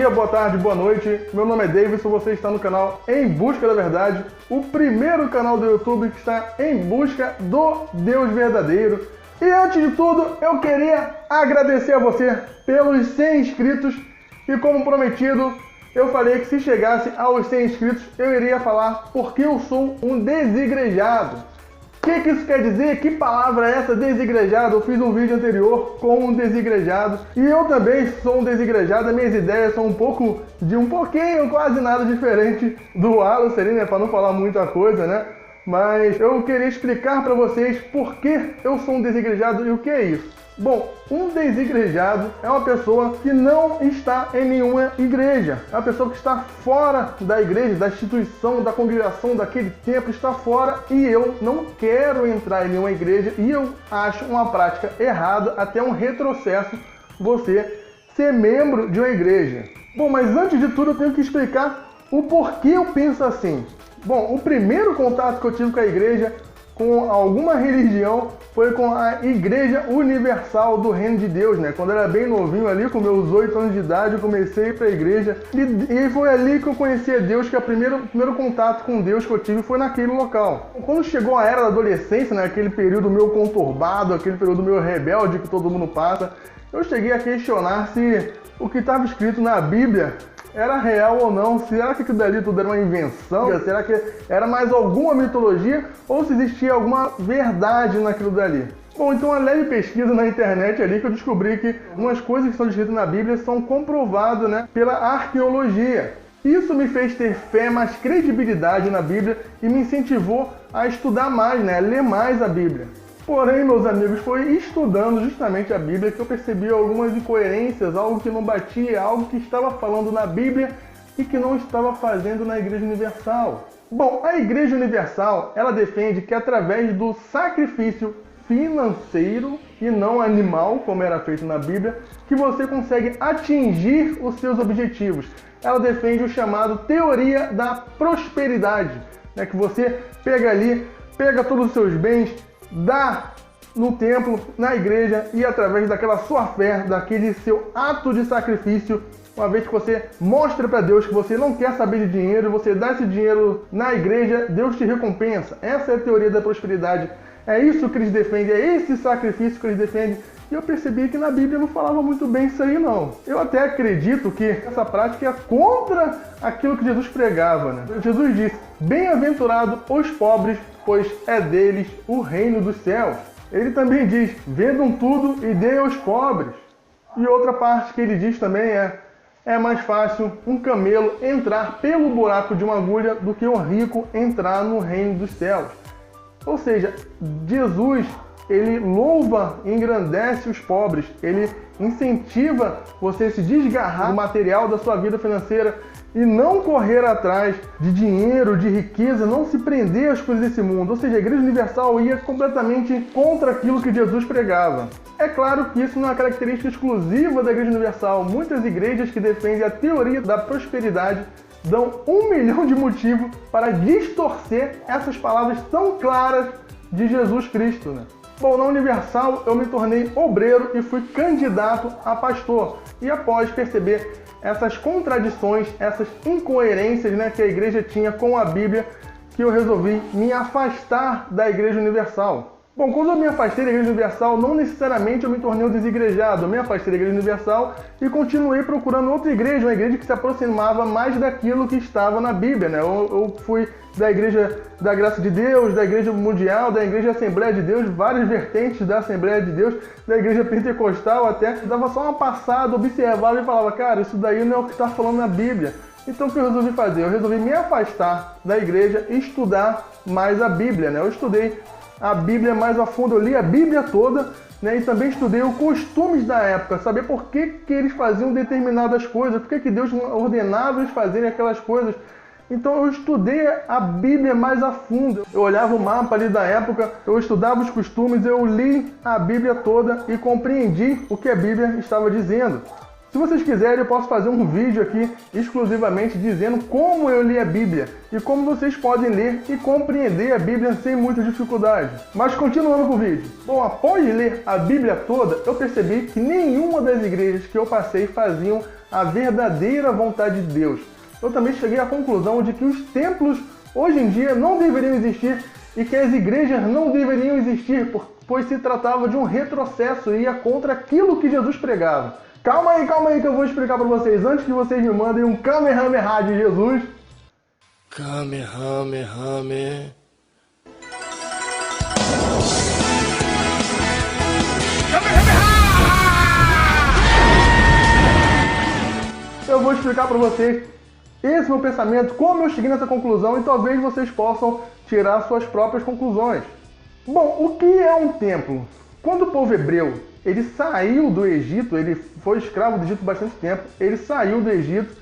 dia, boa tarde, boa noite. Meu nome é Davidson, você está no canal Em Busca da Verdade, o primeiro canal do YouTube que está em busca do Deus verdadeiro. E antes de tudo, eu queria agradecer a você pelos 100 inscritos e como prometido, eu falei que se chegasse aos 100 inscritos, eu iria falar porque eu sou um desigrejado. O que isso quer dizer? Que palavra é essa, desigrejado? Eu fiz um vídeo anterior com um desigrejado e eu também sou um desigrejado. Minhas ideias são um pouquinho, quase nada diferente do Wallace ali, né? Para não falar muita coisa, né? Mas eu queria explicar para vocês por que eu sou um desigrejado e o que é isso. Bom, um desigrejado é uma pessoa que não está em nenhuma igreja. É uma pessoa que está fora da igreja, da instituição, da congregação, daquele templo, está fora e eu não quero entrar em nenhuma igreja e eu acho uma prática errada, até um retrocesso, você ser membro de uma igreja. Bom, mas antes de tudo eu tenho que explicar o porquê eu penso assim. Bom, o primeiro contato que eu tive com a igreja, com alguma religião, foi com a Igreja Universal do Reino de Deus, né? Quando eu era bem novinho ali, com meus 8 anos de idade, eu comecei a ir para a igreja e foi ali que eu conheci a Deus, que o primeiro contato com Deus que eu tive foi naquele local. Quando chegou a era da adolescência, né? Aquele período meio conturbado, aquele período meio rebelde que todo mundo passa, eu cheguei a questionar se o que estava escrito na Bíblia era real ou não. Será que aquilo dali tudo era uma invenção? Será que era mais alguma mitologia? Ou se existia alguma verdade naquilo dali? Bom, então uma leve pesquisa na internet ali que eu descobri que algumas coisas que são descritas na Bíblia são comprovadas, né, pela arqueologia. Isso me fez ter fé, mais credibilidade na Bíblia e me incentivou a estudar mais, né, a ler mais a Bíblia. Porém, meus amigos, foi estudando justamente a Bíblia que eu percebi algumas incoerências, algo que não batia, algo que estava falando na Bíblia e que não estava fazendo na Igreja Universal. Bom, a Igreja Universal, ela defende que através do sacrifício financeiro e não animal, como era feito na Bíblia, que você consegue atingir os seus objetivos. Ela defende o chamado teoria da prosperidade, né? Que você pega todos os seus bens, dá no templo, na igreja e através daquela sua fé, daquele seu ato de sacrifício, uma vez que você mostra para Deus que você não quer saber de dinheiro, você dá esse dinheiro na igreja, Deus te recompensa. Essa é a teoria da prosperidade. É isso que eles defendem, é esse sacrifício que eles defendem. E eu percebi que na Bíblia não falava muito bem isso aí não. Eu até acredito que essa prática é contra aquilo que Jesus pregava, né? Jesus disse: bem-aventurado os pobres, pois é deles o reino dos céus. Ele também diz: vendam tudo e deem aos pobres. E outra parte que ele diz também é mais fácil um camelo entrar pelo buraco de uma agulha do que um rico entrar no reino dos céus. Ou seja, Jesus, ele louva e engrandece os pobres, ele incentiva você a se desgarrar do material da sua vida financeira e não correr atrás de dinheiro, de riqueza, não se prender às coisas desse mundo. Ou seja, a Igreja Universal ia completamente contra aquilo que Jesus pregava. É claro que isso não é uma característica exclusiva da Igreja Universal. Muitas igrejas que defendem a teoria da prosperidade dão 1 milhão de motivos para distorcer essas palavras tão claras de Jesus Cristo, né? Bom, na Universal eu me tornei obreiro e fui candidato a pastor. E após perceber essas contradições, essas incoerências, né, que a igreja tinha com a Bíblia, que eu resolvi me afastar da Igreja Universal. Bom, quando eu me afastei da Igreja Universal, não necessariamente eu me tornei um desigrejado. Eu me afastei da Igreja Universal e continuei procurando outra igreja, uma igreja que se aproximava mais daquilo que estava na Bíblia, né? Eu fui da Igreja da Graça de Deus, da Igreja Mundial, da Igreja Assembleia de Deus, várias vertentes da Assembleia de Deus, da Igreja Pentecostal até. Eu dava só uma passada, observava e falava: cara, isso daí não é o que está falando na Bíblia. Então o que eu resolvi fazer? Eu resolvi me afastar da igreja e estudar mais a Bíblia, né? Eu estudei a Bíblia mais a fundo, eu li a Bíblia toda, né? E também estudei os costumes da época, saber por que eles faziam determinadas coisas, por que Deus ordenava eles fazerem aquelas coisas. Então eu estudei a Bíblia mais a fundo. Eu olhava o mapa ali da época, eu estudava os costumes, eu li a Bíblia toda e compreendi o que a Bíblia estava dizendo. Se vocês quiserem, eu posso fazer um vídeo aqui exclusivamente dizendo como eu li a Bíblia e como vocês podem ler e compreender a Bíblia sem muita dificuldade. Mas continuando com o vídeo. Bom, após ler a Bíblia toda, eu percebi que nenhuma das igrejas que eu passei faziam a verdadeira vontade de Deus. Eu também cheguei à conclusão de que os templos hoje em dia não deveriam existir e que as igrejas não deveriam existir, pois se tratava de um retrocesso e ia contra aquilo que Jesus pregava. Calma aí que eu vou explicar para vocês, antes que vocês me mandem um Kamehameha de Jesus. Kamehameha. Eu vou explicar para vocês esse meu pensamento, como eu cheguei nessa conclusão e talvez vocês possam tirar suas próprias conclusões. Bom, o que é um templo? Quando o povo hebreu ele saiu do Egito, ele foi escravo do Egito bastante tempo, ele saiu do Egito,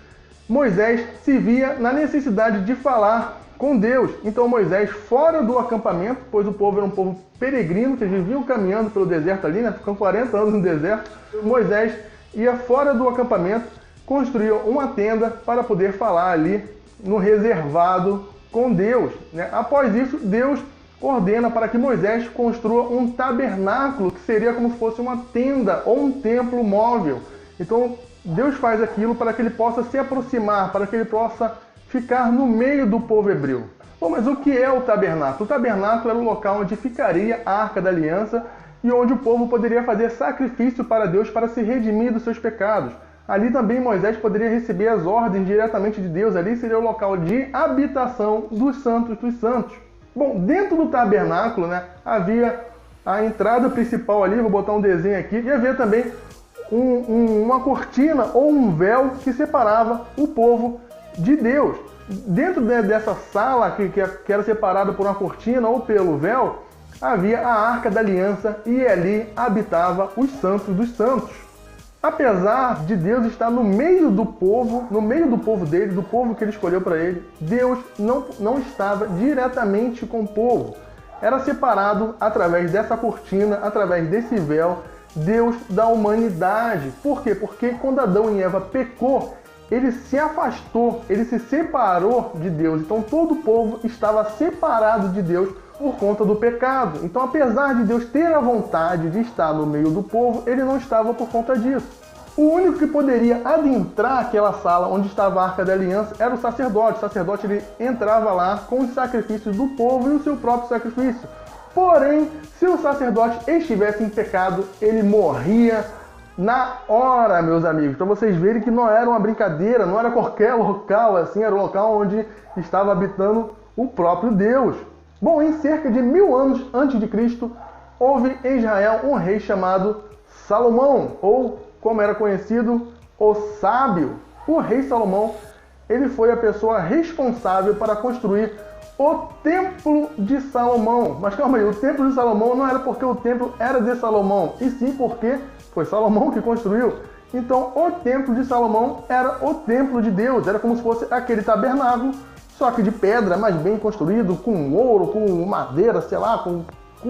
Moisés se via na necessidade de falar com Deus. Então Moisés, fora do acampamento, pois o povo era um povo peregrino, que eles viviam caminhando pelo deserto ali, né? Ficam 40 anos no deserto. Moisés ia fora do acampamento, construía uma tenda para poder falar ali no reservado com Deus, né? Após isso, Deus ordena para que Moisés construa um tabernáculo, que seria como se fosse uma tenda ou um templo móvel. Então Deus faz aquilo para que ele possa se aproximar, para que ele possa ficar no meio do povo hebreu. Bom, mas o que é o tabernáculo? O tabernáculo era o local onde ficaria a Arca da Aliança e onde o povo poderia fazer sacrifício para Deus para se redimir dos seus pecados. Ali também Moisés poderia receber as ordens diretamente de Deus. Ali seria o local de habitação dos santos dos santos. Bom, dentro do tabernáculo, né, havia a entrada principal ali, vou botar um desenho aqui, e havia também uma cortina ou um véu que separava o povo de Deus. Dentro dessa sala que era separada por uma cortina ou pelo véu, havia a Arca da Aliança e ali habitava os santos dos santos. Apesar de Deus estar no meio do povo dele, do povo que ele escolheu para ele, Deus não estava diretamente com o povo. Era separado através dessa cortina, através desse véu, Deus da humanidade. Por quê? Porque quando Adão e Eva pecou, ele se afastou, ele se separou de Deus. Então todo o povo estava separado de Deus por conta do pecado. Então, apesar de Deus ter a vontade de estar no meio do povo, ele não estava por conta disso. O único que poderia adentrar aquela sala onde estava a Arca da Aliança era o sacerdote. O sacerdote ele entrava lá com os sacrifícios do povo e o seu próprio sacrifício. Porém, se o sacerdote estivesse em pecado, ele morria na hora, meus amigos. Para vocês verem que não era uma brincadeira, não era qualquer local assim, era o local onde estava habitando o próprio Deus. Bom, em cerca de 1000 anos antes de Cristo, houve em Israel um rei chamado Salomão, ou como era conhecido, o Sábio. O rei Salomão, ele foi a pessoa responsável para construir o Templo de Salomão. Mas calma aí, o Templo de Salomão não era porque o templo era de Salomão, e sim porque foi Salomão que construiu. Então, o Templo de Salomão era o templo de Deus, era como se fosse aquele tabernáculo, só que de pedra, mas bem construído, com ouro, com madeira, sei lá, com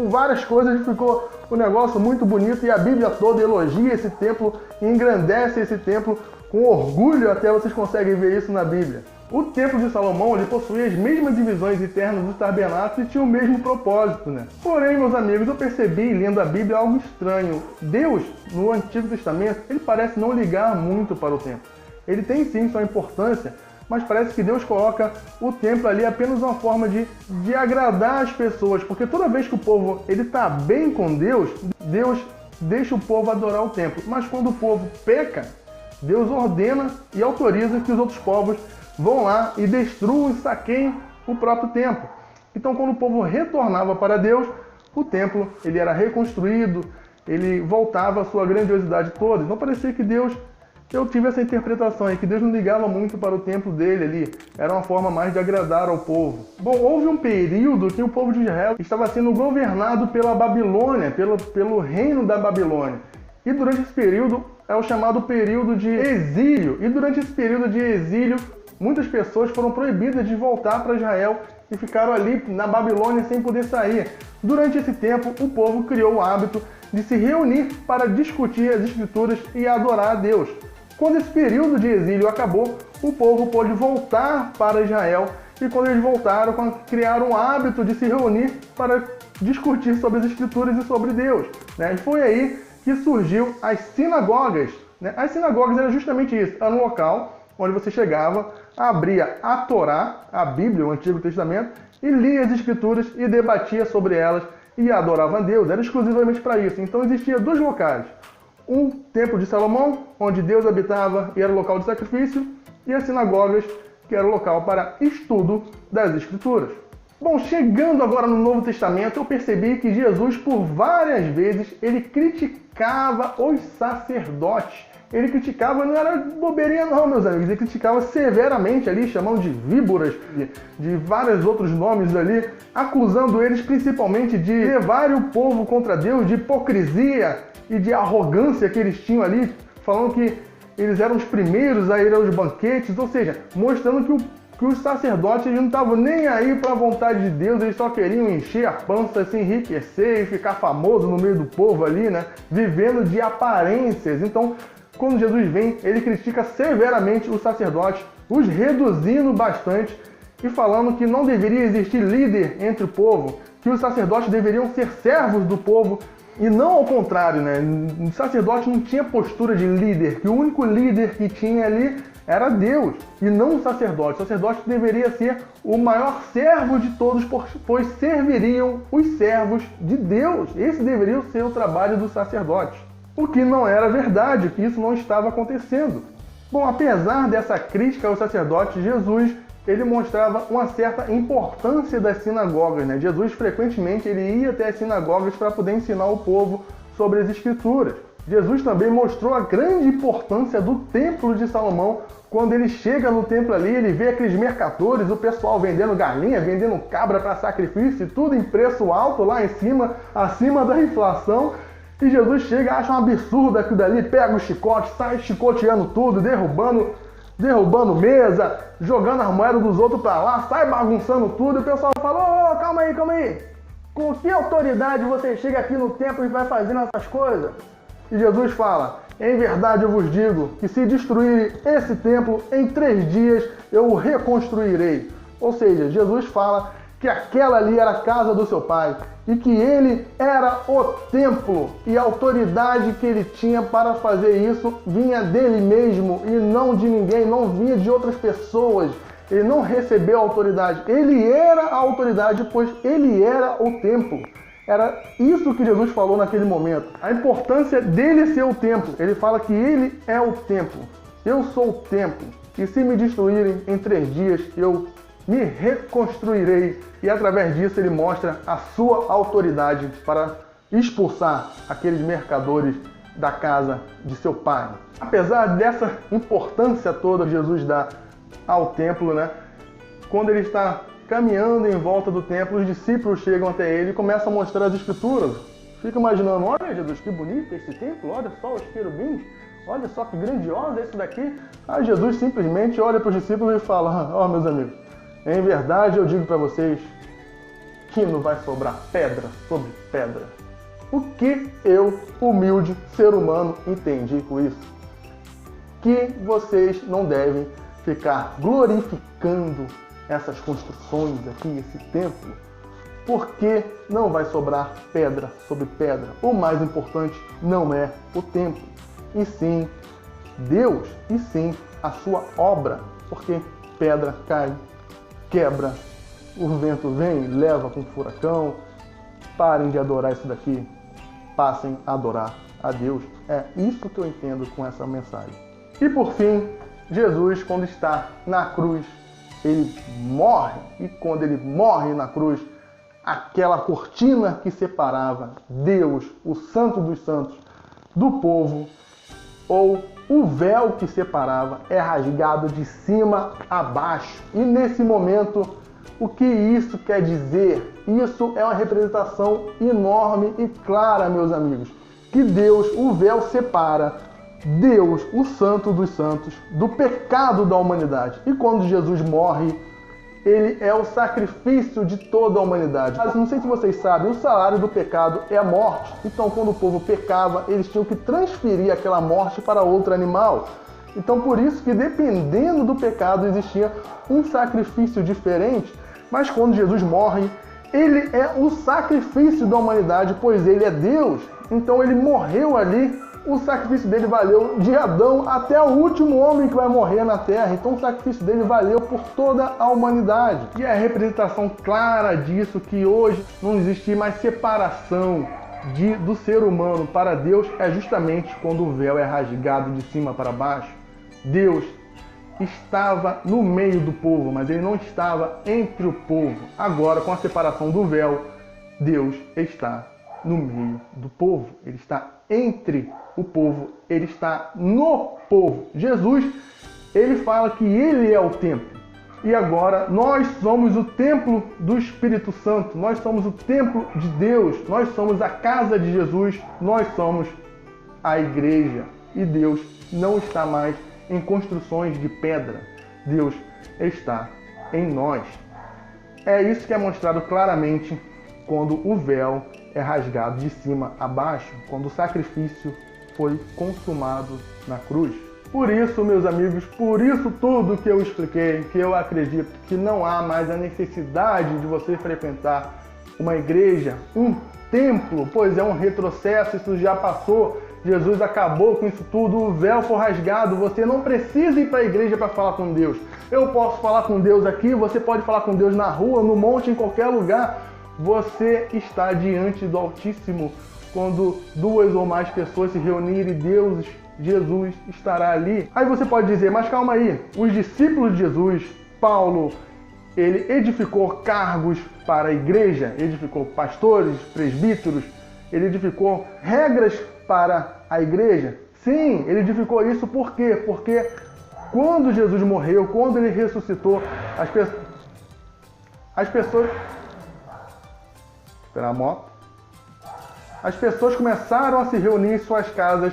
várias coisas. Ficou um negócio muito bonito e a Bíblia toda elogia esse templo e engrandece esse templo com orgulho, até vocês conseguem ver isso na Bíblia. O Templo de Salomão ele possuía as mesmas divisões internas do tabernáculo e tinha o mesmo propósito, né? Porém, meus amigos, eu percebi, lendo a Bíblia, algo estranho. Deus, no Antigo Testamento, ele parece não ligar muito para o templo. Ele tem sim sua importância, mas parece que Deus coloca o templo ali apenas uma forma de agradar as pessoas, porque toda vez que o povo está bem com Deus, Deus deixa o povo adorar o templo. Mas quando o povo peca, Deus ordena e autoriza que os outros povos vão lá e destruam e saqueiem o próprio templo. Então, quando o povo retornava para Deus, o templo ele era reconstruído, ele voltava à sua grandiosidade toda. Então parecia que Deus... Eu tive essa interpretação aí, que Deus não ligava muito para o templo dele ali. Era uma forma mais de agradar ao povo. Bom, houve um período que o povo de Israel estava sendo governado pela Babilônia, pelo reino da Babilônia. E durante esse período é o chamado período de exílio. E durante esse período de exílio, muitas pessoas foram proibidas de voltar para Israel e ficaram ali na Babilônia sem poder sair. Durante esse tempo, o povo criou o hábito de se reunir para discutir as escrituras e adorar a Deus. Quando esse período de exílio acabou, o povo pôde voltar para Israel e quando eles voltaram, criaram o hábito de se reunir para discutir sobre as Escrituras e sobre Deus, né? E foi aí que surgiu as sinagogas, né? As sinagogas eram justamente isso, era um local onde você chegava, abria a Torá, a Bíblia, o Antigo Testamento, e lia as Escrituras e debatia sobre elas e adorava a Deus. Era exclusivamente para isso. Então existia dois locais. Um templo de Salomão, onde Deus habitava e era o local de sacrifício, e as sinagogas, que era o local para estudo das Escrituras. Bom, chegando agora no Novo Testamento, eu percebi que Jesus, por várias vezes, ele criticava os sacerdotes. Ele criticava, não era bobeirinha não, meus amigos, ele criticava severamente ali, chamando de víboras, de vários outros nomes ali, acusando eles principalmente de levarem o povo contra Deus, de hipocrisia e de arrogância que eles tinham ali, falando que eles eram os primeiros a ir aos banquetes, ou seja, mostrando que os sacerdotes eles não estavam nem aí para a vontade de Deus, eles só queriam encher a pança, se enriquecer e ficar famoso no meio do povo ali, né? Vivendo de aparências. Então, quando Jesus vem, ele critica severamente os sacerdotes, os reduzindo bastante e falando que não deveria existir líder entre o povo, que os sacerdotes deveriam ser servos do povo e não ao contrário, né? O sacerdote não tinha postura de líder, que o único líder que tinha ali era Deus e não o sacerdote. O sacerdote deveria ser o maior servo de todos, pois serviriam os servos de Deus. Esse deveria ser o trabalho do sacerdote. O que não era verdade, que isso não estava acontecendo. Bom, apesar dessa crítica aos sacerdotes, Jesus ele mostrava uma certa importância das sinagogas, né? Jesus frequentemente ele ia até as sinagogas para poder ensinar o povo sobre as Escrituras. Jesus também mostrou a grande importância do Templo de Salomão. Quando ele chega no templo ali, ele vê aqueles mercadores, o pessoal vendendo galinha, vendendo cabra para sacrifício, tudo em preço alto lá em cima, acima da inflação. E Jesus chega, acha um absurdo aquilo dali, pega o chicote, sai chicoteando tudo, derrubando mesa, jogando as moedas dos outros para lá, sai bagunçando tudo. E o pessoal fala, calma aí. Com que autoridade você chega aqui no templo e vai fazendo essas coisas? E Jesus fala, em verdade eu vos digo que se destruir esse templo, em 3 dias eu o reconstruirei. Ou seja, Jesus fala que aquela ali era a casa do seu pai e que ele era o templo e a autoridade que ele tinha para fazer isso vinha dele mesmo e não de ninguém, não vinha de outras pessoas. Ele não recebeu a autoridade, ele era a autoridade, pois ele era o templo. Era isso que Jesus falou naquele momento. A importância dele ser o templo. Ele fala que ele é o templo. Eu sou o templo. E se me destruírem em 3 dias, eu me reconstruirei. E através disso ele mostra a sua autoridade para expulsar aqueles mercadores da casa de seu pai. Apesar dessa importância toda que Jesus dá ao templo, né? Quando ele está caminhando em volta do templo, os discípulos chegam até ele e começam a mostrar as Escrituras. Fica imaginando, olha Jesus, que bonito esse templo, olha só os querubins, olha só que grandioso esse daqui. Aí Jesus simplesmente olha para os discípulos e fala, meus amigos, em verdade eu digo para vocês que não vai sobrar pedra sobre pedra. O que eu, humilde ser humano, entendi com isso? Que vocês não devem ficar glorificando essas construções aqui, esse templo, porque não vai sobrar pedra sobre pedra. O mais importante não é o templo, e sim Deus, e sim a sua obra, porque pedra cai, quebra, o vento vem, leva com furacão. Parem de adorar isso daqui, passem a adorar a Deus. É isso que eu entendo com essa mensagem. E por fim, Jesus, quando está na cruz, ele morre, e quando ele morre na cruz, aquela cortina que separava Deus, o Santo dos Santos, do povo, ou o véu que separava, é rasgado de cima a baixo. E nesse momento, o que isso quer dizer? Isso é uma representação enorme e clara, meus amigos, que Deus, o véu separa Deus, o Santo dos Santos, do pecado da humanidade. E quando Jesus morre, ele é o sacrifício de toda a humanidade. Mas não sei se vocês sabem, o salário do pecado é a morte. Então, quando o povo pecava, eles tinham que transferir aquela morte para outro animal. Então, por isso que dependendo do pecado, existia um sacrifício diferente. Mas quando Jesus morre, ele é o sacrifício da humanidade, pois ele é Deus. Então, ele morreu ali o sacrifício dele valeu de Adão até o último homem que vai morrer na terra. Então o sacrifício dele valeu por toda a humanidade. E é a representação clara disso que hoje não existe mais separação do ser humano para Deus é justamente quando o véu é rasgado de cima para baixo. Deus estava no meio do povo, mas ele não estava entre o povo. Agora, com a separação do véu, Deus está no meio do povo. Ele está entre o povo, ele está no povo. Jesus, ele fala que ele é o templo. E agora nós somos o templo do Espírito Santo, nós somos o templo de Deus, nós somos a casa de Jesus, nós somos a igreja. E Deus não está mais em construções de pedra, Deus está em nós. É isso que é mostrado claramente quando o véu é rasgado de cima a baixo, quando o sacrifício foi consumado na cruz. Por isso, meus amigos, por isso tudo que eu expliquei, que eu acredito que não há mais a necessidade de você frequentar uma igreja, um templo, pois é um retrocesso, isso já passou, Jesus acabou com isso tudo, o véu foi rasgado, você não precisa ir para a igreja para falar com Deus. Eu posso falar com Deus aqui, você pode falar com Deus na rua, no monte, em qualquer lugar. Você está diante do Altíssimo quando duas ou mais pessoas se reunirem, Jesus estará ali. Aí você pode dizer, mas calma aí, os discípulos de Jesus, Paulo, ele edificou cargos para a igreja, edificou pastores, presbíteros, ele edificou regras para a igreja. Sim, ele edificou isso por quê? Porque quando Jesus morreu, quando ele ressuscitou, as pessoas... Esperar a moto. As pessoas começaram a se reunir em suas casas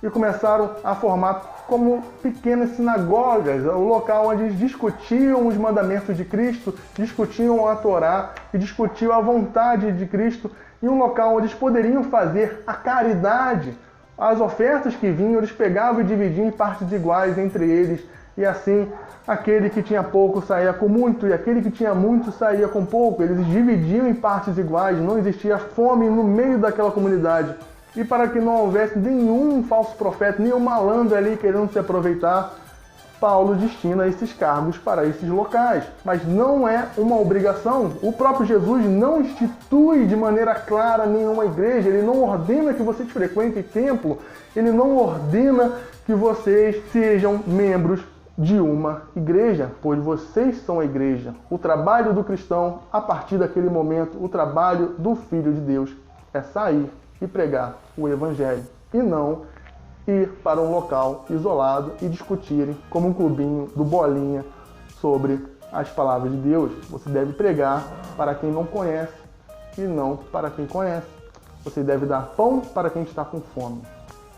e começaram a formar como pequenas sinagogas, o local onde eles discutiam os mandamentos de Cristo, discutiam a Torá e discutiam a vontade de Cristo, e um local onde eles poderiam fazer a caridade. As ofertas que vinham, eles pegavam e dividiam em partes iguais entre eles, e assim aquele que tinha pouco saía com muito, e aquele que tinha muito saía com pouco. Eles dividiam em partes iguais, não existia fome no meio daquela comunidade. E para que não houvesse nenhum falso profeta, nenhum malandro ali querendo se aproveitar, Paulo destina esses cargos para esses locais. Mas não é uma obrigação. O próprio Jesus não institui de maneira clara nenhuma igreja. Ele não ordena que vocês frequentem templo. Ele não ordena que vocês sejam membros de uma igreja, pois vocês são a igreja. O trabalho do cristão, a partir daquele momento, o trabalho do Filho de Deus é sair e pregar o Evangelho, e não ir para um local isolado e discutirem como um clubinho do Bolinha sobre as palavras de Deus. Você deve pregar para quem não conhece e não para quem conhece. Você deve dar pão para quem está com fome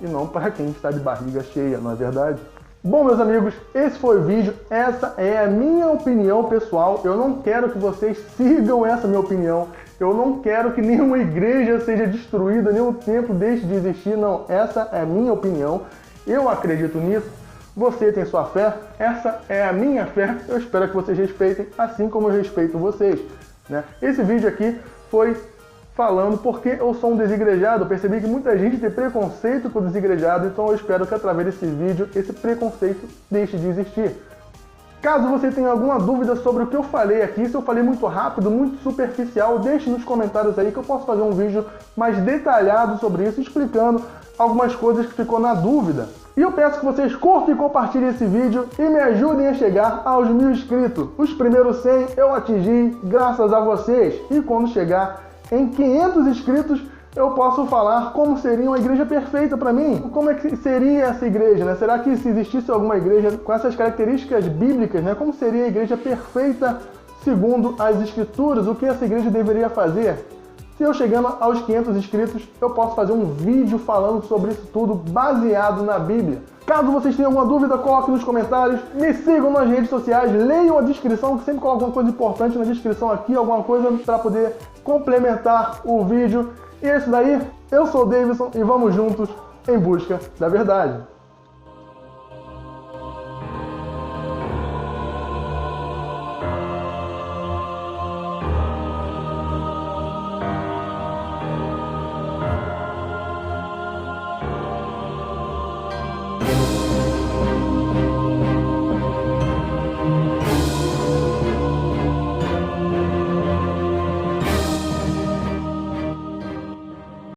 e não para quem está de barriga cheia, não é verdade? Bom, meus amigos, esse foi o vídeo, essa é a minha opinião pessoal. Eu não quero que vocês sigam essa minha opinião. Eu não quero que nenhuma igreja seja destruída, nenhum templo deixe de existir. Não, essa é a minha opinião. Eu acredito nisso. Você tem sua fé, essa é a minha fé. Eu espero que vocês respeitem, assim como eu respeito vocês, né? Esse vídeo aqui foi falando porque eu sou um desigrejado. Eu percebi que muita gente tem preconceito com o desigrejado, então eu espero que através desse vídeo esse preconceito deixe de existir. Caso você tenha alguma dúvida sobre o que eu falei aqui, se eu falei muito rápido, muito superficial, deixe nos comentários aí que eu posso fazer um vídeo mais detalhado sobre isso, explicando algumas coisas que ficou na dúvida. E eu peço que vocês curtam e compartilhem esse vídeo e me ajudem a chegar aos 1000 inscritos. Os primeiros 100 eu atingi graças a vocês. E quando chegar em 500 inscritos, eu posso falar como seria uma igreja perfeita para mim. Como é que seria essa igreja, né? Será que se existisse alguma igreja com essas características bíblicas, né? Como seria a igreja perfeita segundo as escrituras? O que essa igreja deveria fazer? Se eu chegando aos 500 inscritos, eu posso fazer um vídeo falando sobre isso tudo baseado na Bíblia. Caso vocês tenham alguma dúvida, coloque nos comentários. Me sigam nas redes sociais, leiam a descrição, que sempre coloco alguma coisa importante na descrição aqui, alguma coisa para poder complementar o vídeo. E é isso daí, eu sou o Davidson e vamos juntos em busca da verdade.